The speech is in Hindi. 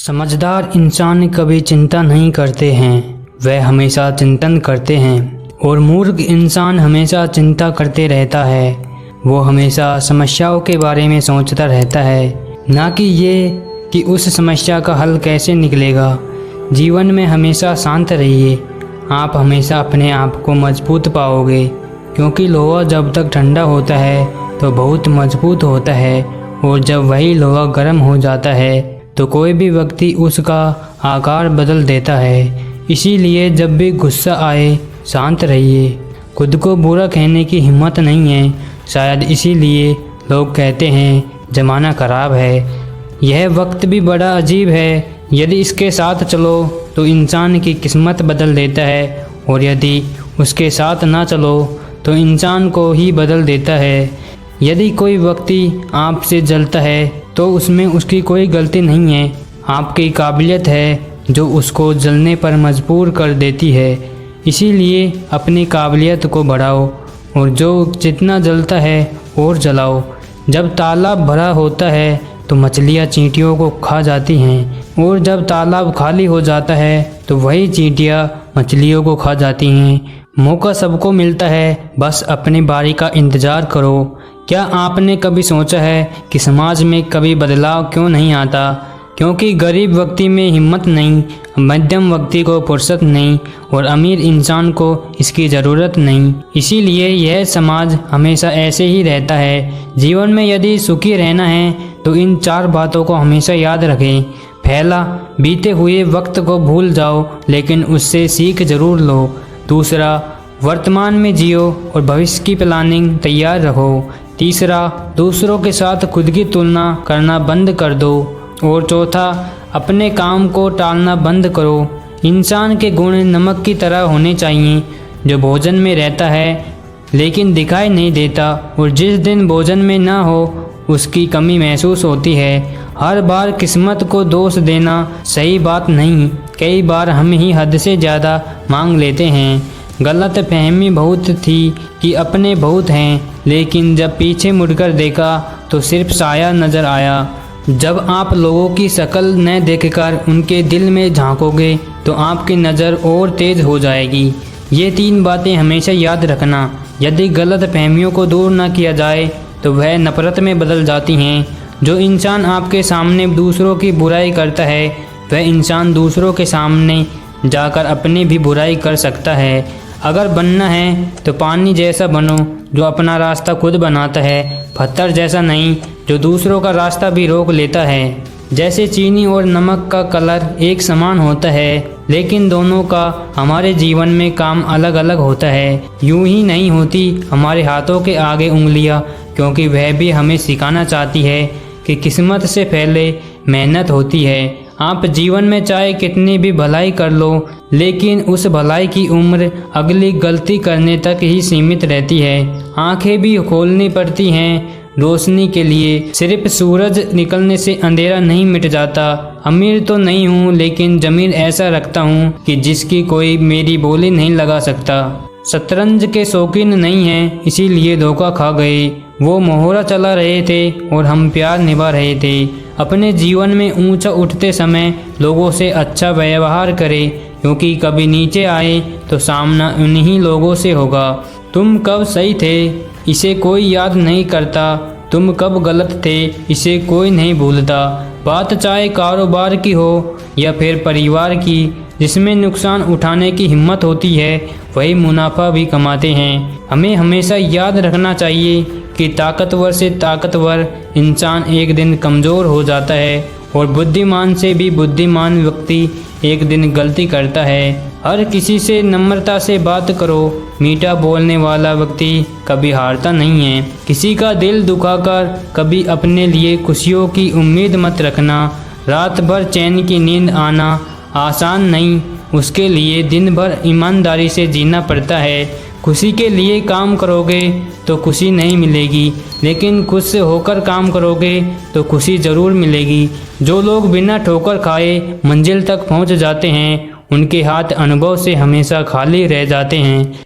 समझदार इंसान कभी चिंता नहीं करते हैं, वह हमेशा चिंतन करते हैं। और मूर्ख इंसान हमेशा चिंता करते रहता है। वो हमेशा समस्याओं के बारे में सोचता रहता है, ना कि ये कि उस समस्या का हल कैसे निकलेगा। जीवन में हमेशा शांत रहिए, आप हमेशा अपने आप को मजबूत पाओगे, क्योंकि लोहा जब तक ठंडा होता है तो बहुत मजबूत होता है, और जब वही लोहा गर्म हो जाता है तो कोई भी व्यक्ति उसका आकार बदल देता है। इसीलिए जब भी गुस्सा आए शांत रहिए। खुद को बुरा कहने की हिम्मत नहीं है, शायद इसीलिए लोग कहते हैं ज़माना ख़राब है। यह वक्त भी बड़ा अजीब है, यदि इसके साथ चलो तो इंसान की किस्मत बदल देता है, और यदि उसके साथ ना चलो तो इंसान को ही बदल देता है। यदि कोई व्यक्ति आपसे जलता है तो उसमें उसकी कोई गलती नहीं है, आपकी काबिलियत है जो उसको जलने पर मजबूर कर देती है। इसीलिए अपनी काबिलियत को बढ़ाओ, और जो जितना जलता है और जलाओ। जब तालाब भरा होता है तो मछलियाँ चींटियों को खा जाती हैं, और जब तालाब खाली हो जाता है तो वही चींटियाँ मछलियों को खा जाती हैं। मौका सबको मिलता है, बस अपनी बारी का इंतज़ार करो। क्या आपने कभी सोचा है कि समाज में कभी बदलाव क्यों नहीं आता? क्योंकि गरीब व्यक्ति में हिम्मत नहीं, मध्यम व्यक्ति को फुर्सत नहीं, और अमीर इंसान को इसकी ज़रूरत नहीं। इसीलिए यह समाज हमेशा ऐसे ही रहता है। जीवन में यदि सुखी रहना है तो इन 4 बातों को हमेशा याद रखें। पहला, बीते हुए वक्त को भूल जाओ, लेकिन उससे सीख ज़रूर लो। दूसरा, वर्तमान में जियो और भविष्य की प्लानिंग तैयार रखो। तीसरा, दूसरों के साथ खुद की तुलना करना बंद कर दो। और चौथा, अपने काम को टालना बंद करो। इंसान के गुण नमक की तरह होने चाहिए, जो भोजन में रहता है लेकिन दिखाई नहीं देता, और जिस दिन भोजन में ना हो उसकी कमी महसूस होती है। हर बार किस्मत को दोष देना सही बात नहीं। कई बार हम ही हद से ज़्यादा मांग लेते हैं। गलत फहमी बहुत थी कि अपने बहुत हैं, लेकिन जब पीछे मुड़कर देखा तो सिर्फ साया नज़र आया। जब आप लोगों की शक्ल न देखकर उनके दिल में झांकोगे तो आपकी नज़र और तेज़ हो जाएगी। ये 3 बातें हमेशा याद रखना। यदि गलत फहमियों को दूर न किया जाए तो वह नफ़रत में बदल जाती हैं। जो इंसान आपके सामने दूसरों की बुराई करता है, वह इंसान दूसरों के सामने जाकर अपनी भी बुराई कर सकता है। अगर बनना है तो पानी जैसा बनो, जो अपना रास्ता खुद बनाता है, पत्थर जैसा नहीं, जो दूसरों का रास्ता भी रोक लेता है। जैसे चीनी और नमक का कलर एक समान होता है, लेकिन दोनों का हमारे जीवन में काम अलग अलग होता है। यूं ही नहीं होती हमारे हाथों के आगे उंगलियां, क्योंकि वह भी हमें सिखाना चाहती है कि किस्मत से पहले मेहनत होती है। आप जीवन में चाहे कितनी भी भलाई कर लो, लेकिन उस भलाई की उम्र अगली गलती करने तक ही सीमित रहती है। आंखें भी खोलनी पड़ती हैं रोशनी के लिए, सिर्फ सूरज निकलने से अंधेरा नहीं मिट जाता। अमीर तो नहीं हूँ, लेकिन ज़मीर ऐसा रखता हूँ कि जिसकी कोई मेरी बोली नहीं लगा सकता। शतरंज के शौकीन नहीं हैं, इसीलिए धोखा खा गए। वो मोहरा चला रहे थे और हम प्यार निभा रहे थे। अपने जीवन में ऊंचा उठते समय लोगों से अच्छा व्यवहार करें, क्योंकि कभी नीचे आए तो सामना उन्हीं लोगों से होगा। तुम कब सही थे इसे कोई याद नहीं करता, तुम कब गलत थे इसे कोई नहीं भूलता। बात चाहे कारोबार की हो या फिर परिवार की, जिसमें नुकसान उठाने की हिम्मत होती है वही मुनाफा भी कमाते हैं। हमें हमेशा याद रखना चाहिए कि ताकतवर से ताकतवर इंसान एक दिन कमज़ोर हो जाता है, और बुद्धिमान से भी बुद्धिमान व्यक्ति एक दिन गलती करता है। हर किसी से नम्रता से बात करो, मीठा बोलने वाला व्यक्ति कभी हारता नहीं है। किसी का दिल दुखाकर कभी अपने लिए खुशियों की उम्मीद मत रखना। रात भर चैन की नींद आना आसान नहीं, उसके लिए दिन भर ईमानदारी से जीना पड़ता है। खुशी के लिए काम करोगे तो खुशी नहीं मिलेगी, लेकिन खुद से होकर काम करोगे तो खुशी ज़रूर मिलेगी। जो लोग बिना ठोकर खाए मंजिल तक पहुंच जाते हैं, उनके हाथ अनुभव से हमेशा खाली रह जाते हैं।